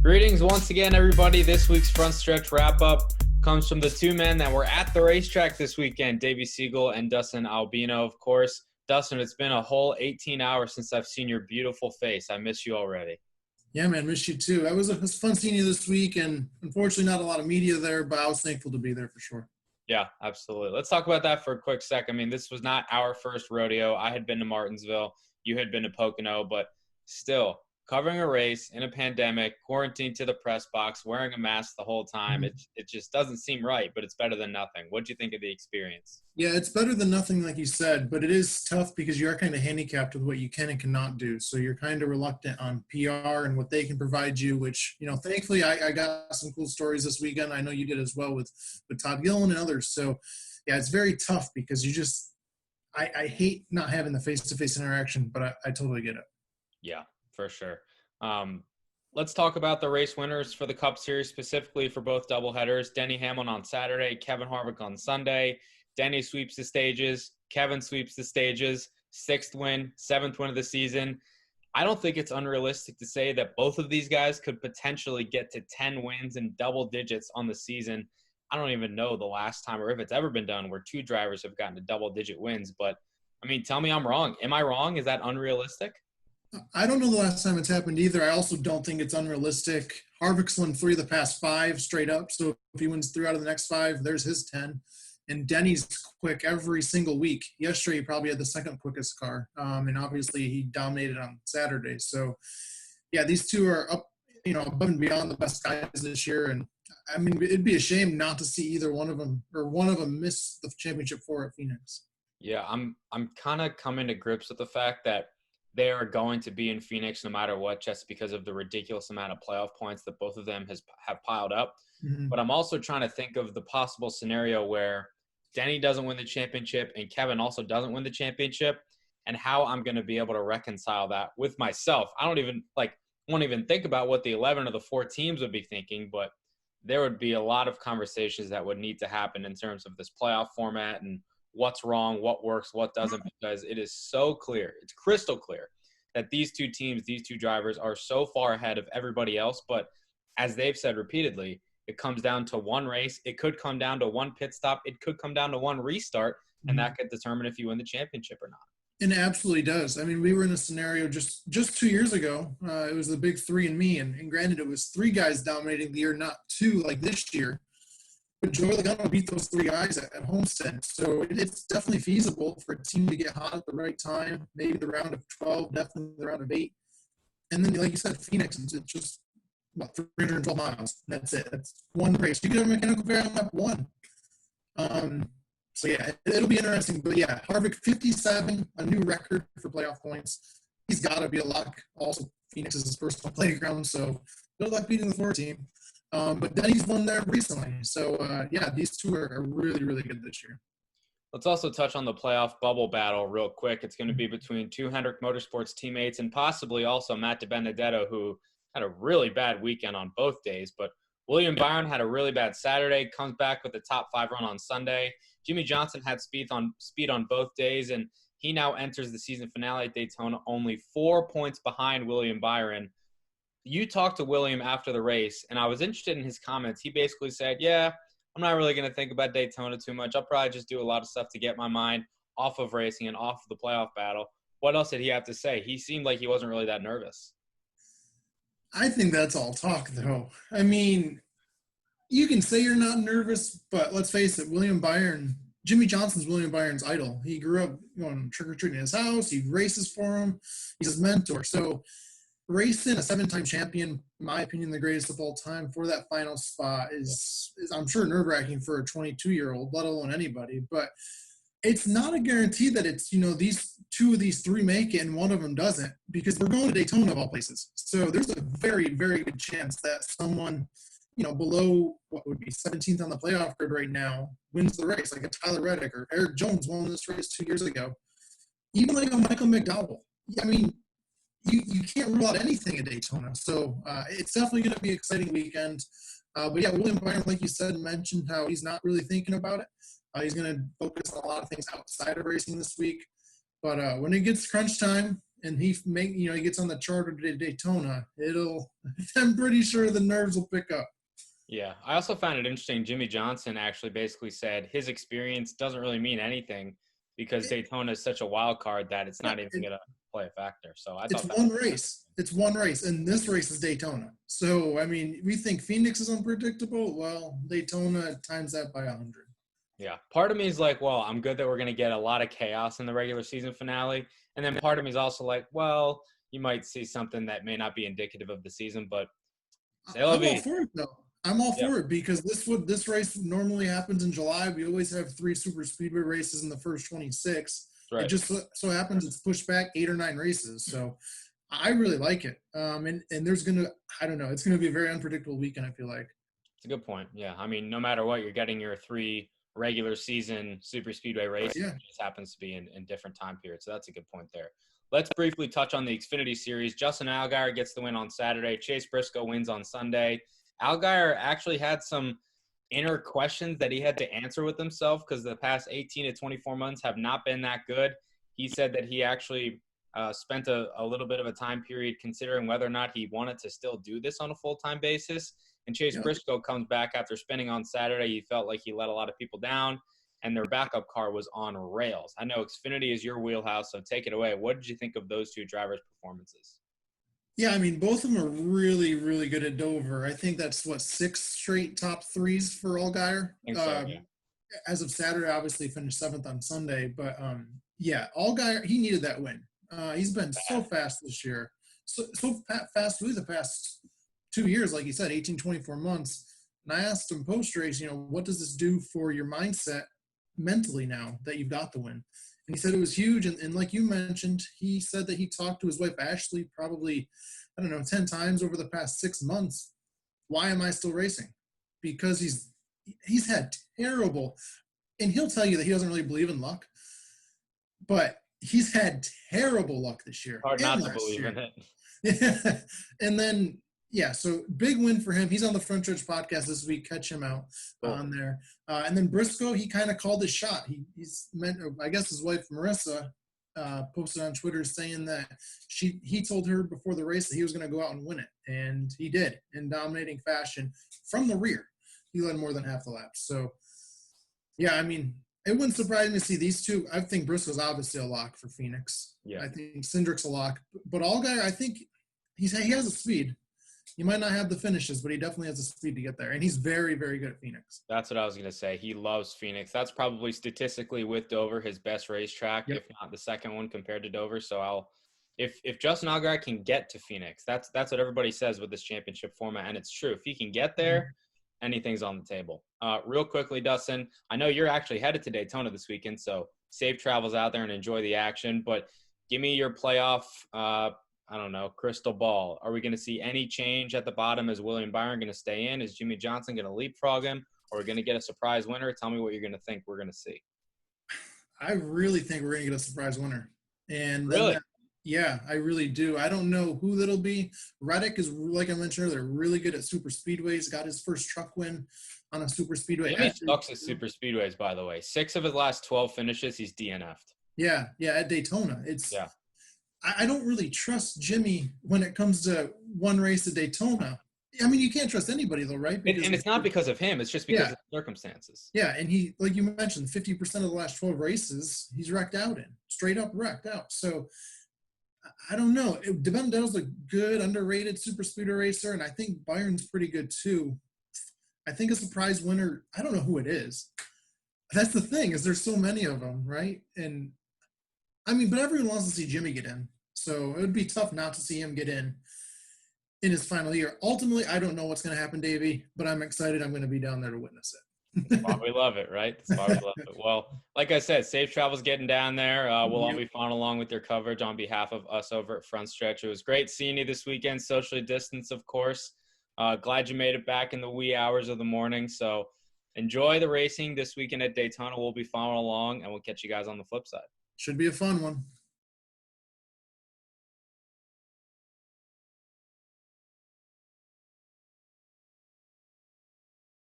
Greetings once again, everybody. This week's Frontstretch wrap-up comes from the two men that were at the racetrack this weekend, Davey, Segal, and Dustin, Albino, of course. Dustin, it's been a whole 18 hours since I've seen your beautiful face. I miss you already. Yeah, man, miss you too. It was fun seeing you this week, and unfortunately not a lot of media there, but I was thankful to be there for sure. Yeah, absolutely. Let's talk about that for a quick sec. I mean, this was not our first rodeo. I had been to Martinsville. You had been to Pocono, but still, covering a race in a pandemic, quarantined to the press box, wearing a mask the whole time, it just doesn't seem right, but it's better than nothing. What do you think of the experience? Yeah, it's better than nothing, like you said, but it is tough because you are kind of handicapped with what you can and cannot do. So you're kind of reluctant on PR and what they can provide you, which, you know, thankfully I got some cool stories this weekend. I know you did as well with Todd Gillen and others. So, yeah, it's very tough because you just – I hate not having the face-to-face interaction, but I totally get it. Yeah, for sure. Let's talk about the race winners for the Cup Series, specifically for both doubleheaders. Denny Hamlin on Saturday, Kevin Harvick on Sunday. Denny sweeps the stages. Kevin sweeps the stages. 6th win, 7th win of the season. I don't think it's unrealistic to say that both of these guys could potentially get to 10 wins and double digits on the season. I don't even know the last time or if it's ever been done where two drivers have gotten to double-digit wins. But, I mean, tell me I'm wrong. Am I wrong? Is that unrealistic? I don't know the last time it's happened either. I also don't think it's unrealistic. Harvick's won 3 of the past 5 straight up. So if he wins 3 out of the next 5, there's his 10. And Denny's quick every single week. Yesterday, he probably had the second quickest car. And obviously, he dominated on Saturday. So, yeah, these two are up, above and beyond the best guys this year. And, I mean, it'd be a shame not to see either one of them or one of them miss the championship 4 at Phoenix. Yeah, I'm kind of coming to grips with the fact that they are going to be in Phoenix no matter what, just because of the ridiculous amount of playoff points that both of them have piled up. Mm-hmm. But I'm also trying to think of the possible scenario where Denny doesn't win the championship and Kevin also doesn't win the championship, and how I'm going to be able to reconcile that with myself. I won't even think about what the 11 of the 4 teams would be thinking, but there would be a lot of conversations that would need to happen in terms of this playoff format and what's wrong, what works, what doesn't, because it is so clear. It's crystal clear that these two teams, these two drivers are so far ahead of everybody else. But as they've said repeatedly, it comes down to one race. It could come down to one pit stop. It could come down to one restart, and that could determine if you win the championship or not. And it absolutely does. I mean, we were in a scenario just 2 years ago. It was the big 3 and me. And granted, it was 3 guys dominating the year, not 2 like this year. But Joey Logano beat those 3 guys at Homestead. So it's definitely feasible for a team to get hot at the right time, maybe the round of 12, definitely the round of 8. And then, like you said, Phoenix, it's just about 312 miles. That's it. That's one race. You could have a mechanical failure on lap 1. So, yeah, it'll be interesting. But, yeah, Harvick, 57, a new record for playoff points. He's got to be a lock. Also, Phoenix is his personal playground, so good luck beating the 4 team. But Denny's won there recently. So, yeah, these two are really, really good this year. Let's also touch on the playoff bubble battle real quick. It's going to be between 2 Hendrick Motorsports teammates and possibly also Matt DiBenedetto, who had a really bad weekend on both days. But William Byron had a really bad Saturday, comes back with a top 5 run on Sunday. Jimmie Johnson had speed on both days, and he now enters the season finale at Daytona only 4 points behind William Byron. You talked to William after the race, and I was interested in his comments. He basically said, yeah, I'm not really going to think about Daytona too much. I'll probably just do a lot of stuff to get my mind off of racing and off of the playoff battle. What else did he have to say? He seemed like he wasn't really that nervous. I think that's all talk, though. I mean, you can say you're not nervous, but let's face it, Jimmie Johnson's William Byron's idol. He grew up going trick-or-treating in his house. He races for him. He's his mentor. So, racing a 7-time champion, in my opinion, the greatest of all time, for that final spot is I'm sure nerve-wracking for a 22-year-old, let alone anybody. But it's not a guarantee that it's, these 2 of these 3 make it and one of them doesn't, because we're going to Daytona of all places. So there's a very, very good chance that someone, below what would be 17th on the playoff grid right now wins the race, like a Tyler Reddick or Eric Jones won this race 2 years ago. Even like a Michael McDowell. I mean, you can't rule out anything at Daytona. So it's definitely going to be an exciting weekend. But, yeah, William Byron, like you said, mentioned how he's not really thinking about it. He's going to focus on a lot of things outside of racing this week. But when it gets crunch time and he gets on the charter to Daytona, I'm pretty sure the nerves will pick up. Yeah. I also found it interesting. Jimmie Johnson actually basically said his experience doesn't really mean anything because Daytona is such a wild card that it's not even going to play a factor. So I thought one race. It's one race, and this race is Daytona. So, I mean, we think Phoenix is unpredictable. Well, Daytona times that by 100. Yeah. Part of me is like, well, I'm good that we're going to get a lot of chaos in the regular season finale. And then part of me is also like, well, you might see something that may not be indicative of the season, but I'm all for it, though. I'm all for it because this race normally happens in July. We always have 3 super speedway races in the first 26. Right. It just so happens it's pushed back 8 or 9 races. So I really like it. And there's it's going to be a very unpredictable weekend, I feel like. It's a good point. Yeah. I mean, no matter what, you're getting your 3 regular season super speedway races. It just happens to be in different time periods. So that's a good point there. Let's briefly touch on the Xfinity Series. Justin Allgaier gets the win on Saturday. Chase Briscoe wins on Sunday. Allgaier actually had some inner questions that he had to answer with himself because the past 18 to 24 months have not been that good. He said that he actually spent a little bit of a time period considering whether or not he wanted to still do this on a full-time basis. And Chase Briscoe comes back after spinning on Saturday. He felt like he let a lot of people down, and their backup car was on rails. I know Xfinity is your wheelhouse, so take it away. What did you think of those 2 drivers' performances? Yeah, I mean, both of them are really, really good at Dover. I think that's, 6 straight top 3s for Allgaier. As of Saturday, obviously finished 7th on Sunday. But, Allgaier, he needed that win. He's been so fast this year. So fast through the past 2 years, like you said, 18, 24 months. And I asked him post-race, what does this do for your mindset mentally now that you've got the win? And he said it was huge. And like you mentioned, he said that he talked to his wife, Ashley, probably, 10 times over the past 6 months. Why am I still racing? Because he's had terrible, and he'll tell you that he doesn't really believe in luck, but he's had terrible luck this year. Hard not to believe in it. And then, so big win for him. He's on the Frontstretch podcast this week. Catch him out on there. And then Briscoe, he kind of called his shot. I guess his wife, Marissa, posted on Twitter saying that he told her before the race that he was going to go out and win it. And he did in dominating fashion from the rear. He led more than half the laps. So, I mean, it wouldn't surprise me to see these 2. I think Briscoe's obviously a lock for Phoenix. Yeah. I think Cindric's a lock. But Allgaier, I think he has a speed. He might not have the finishes, but he definitely has the speed to get there. And he's very, very good at Phoenix. That's what I was going to say. He loves Phoenix. That's probably statistically with Dover his best racetrack, if not the second one compared to Dover. So if Justin Allgaier can get to Phoenix, that's what everybody says with this championship format. And it's true. If he can get there, anything's on the table. Real quickly, Dustin, I know you're actually headed to Daytona this weekend, so safe travels out there and enjoy the action. But give me your playoff crystal ball. Are we going to see any change at the bottom? Is William Byron going to stay in? Is Jimmie Johnson going to leapfrog him? Or are we going to get a surprise winner? Tell me what you're going to think we're going to see. I really think we're going to get a surprise winner. And really? I really do. I don't know who that'll be. Reddick is, like I mentioned earlier, really good at super speedways. Got his first truck win on a super speedway. Jimmie sucks at super speedways, by the way. 6 of his last 12 finishes, he's DNF'd. Yeah, at Daytona. I don't really trust Jimmie when it comes to one race at Daytona. I mean, you can't trust anybody, though, right? And it's not because of him. It's just because of circumstances. Yeah, and he, like you mentioned, 50% of the last 12 races, he's wrecked out in. Straight up wrecked out. So, I don't know. DeBenedetto's a good, underrated super speedway racer, and I think Byron's pretty good, too. I think a surprise winner, I don't know who it is. That's the thing, is there's so many of them, right? And, I mean, but everyone wants to see Jimmie get in. So it would be tough not to see him get in his final year. Ultimately, I don't know what's going to happen, Davey, but I'm excited. I'm going to be down there to witness it. That's why we love it, right? That's why we love it. Well, like I said, safe travels getting down there. We'll all be following along with your coverage on behalf of us over at Frontstretch. It was great seeing you this weekend, socially distanced, of course. Glad you made it back in the wee hours of the morning. So enjoy the racing this weekend at Daytona. We'll be following along, and we'll catch you guys on the flip side. Should be a fun one.